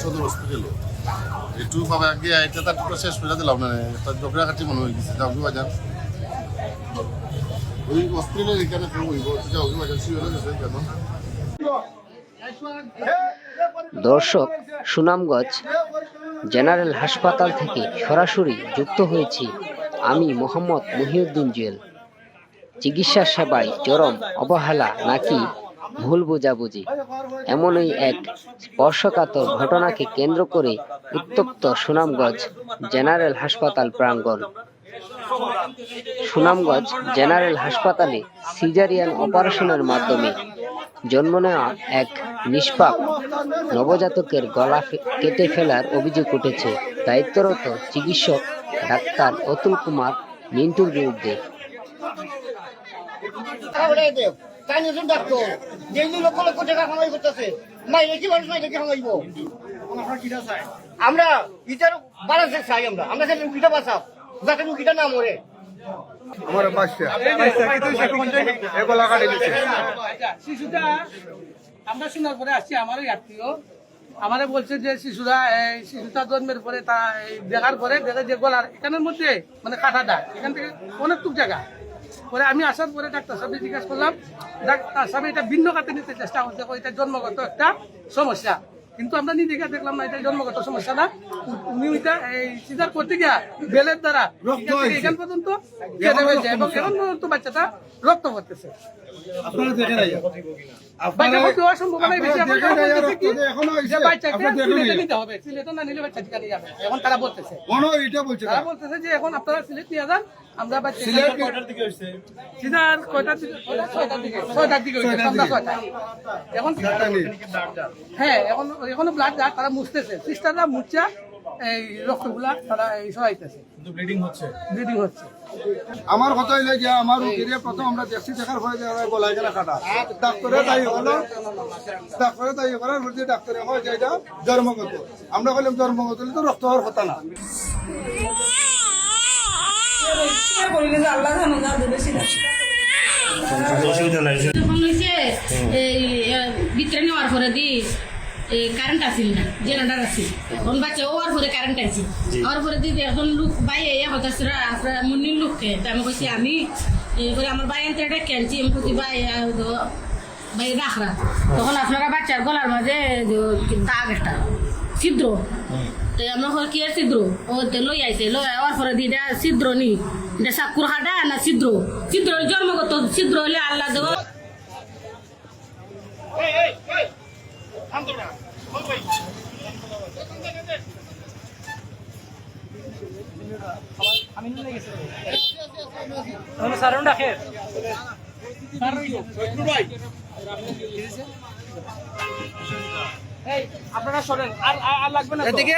সদর হসপিটাল একটু পাবে আগে এটা তার টুকরা শেষ করে দিলাম না একটা জবরা কাটি মনে হয়ে গেছে যাও বাজার ওই হসপিটালের এখানে হইব যাও বাজার শুয়ে গেছে কেমন দর্শক, সুনামগঞ্জ জেনারেল হাসপাতাল থেকে সরাসরি যুক্ত হয়েছি আমি মোহাম্মদ মহিউদ্দিন জুয়েল। চিকিৎসা সেবায় চরম অবহেলা নাকি ভুল বোঝাবুঝি, এমনই এক স্পর্শকাতর ঘটনাকে কেন্দ্র করে উত্তপ্ত সুনামগঞ্জ জেনারেল হাসপাতাল প্রাঙ্গণ। সুনামগঞ্জ জেনারেল হাসপাতালে সিজারিয়ান অপারেশনের মাধ্যমে জন্ম নেওয়া এক নিষ্পাপ নবজাতকের গলা কেটে ফেলার অভিযোগ উঠেছে দায়িত্বরত চিকিৎসক ডাক্তার অতুল কুমার মিন্টুর বিরুদ্ধে। আমরা ইটার বাড়াতে চাই, আমরা রুগীটা বাঁচাও যাতে রুগীটা না মরে। আমার বাচ্চা শিশুটা আমরা শোনার পরে আসছি, আমারই আত্মীয় আমারে বলছে যে শিশুটা জন্মের পরে তা দেখার পরে দেখে যে গলার এখানের মধ্যে মানে কাঁটাটা এখান থেকে অনেকটুক জায়গা পরে আমি আসার পরে ডাক্তার সাহেব জিজ্ঞাসা করলাম, ডাক্তার সাহেব এটা ভিন্ন খাতে নিতে চেষ্টা করছে, এটা জন্মগত একটা সমস্যা, কিন্তু আমরা নিজেকে দেখলাম না এটা জন্মগত সমস্যা না। উনি ওইটা এই সিজার করতে গিয়া বেলের দ্বারা এখান পর্যন্ত কেটে হয়েছে এবং এখন পর্যন্ত বাচ্চাটা রক্ত পড়তেছে। এখন তারা বলতেছে যে এখন আপনারা সিলেট নিয়ে যান, আমরা সিজার কয়টার দিকে 6টার দিকে সন্ধ্যা 6টা। এখন হ্যাঁ এখন এখনো ব্লাড যায়, তারা মুছতেছে, সিস্টাররা মুছা এই রক্তগুলা তারা এই সহাইতেছে, ব্লিডিং হচ্ছে। আমার কথা হইলে যে আমার রুগীরে প্রথম আমরা দেখছি, দেখার পরে গলায় গেলে কাটা ডাক্তারে তাই হলো, ডাক্তারে তাই করার বলছে ডাক্তারে হয় যে এটা জন্মগত। আমরা বললাম জন্মগত হলে তো রক্ত হওয়ার কথা না। ভিতরে নেওয়ার পরে দি কারেন্ট আসিল না, জেনারেটার আসিল, এখন বাচ্চা ওয়ার পরে কারেন্ট আসিল, ওর পরে দিদি এখন লোক বাইরে হতাছে আপনার মুন্নির লোককে, আমি বলছি আমি করে আমার ভাই আনতে খেলছি, আমি বলছি ভাই রাখরা, তখন আপনারা বাচ্চার গলার মাঝে দাগ একটা ছিদ্র, তো আমরা কি আর ছিদ্র ও লই আইছে, লই আওয়ার পরে দিদা ছিদ্র নি এটা সাকুর হাডা না ছিদ্র, ছিদ্র জন্মগত ছিদ্র হলে আল্লাহ দেব। আপনারা সরেন, আর লাগবে না এদিকে।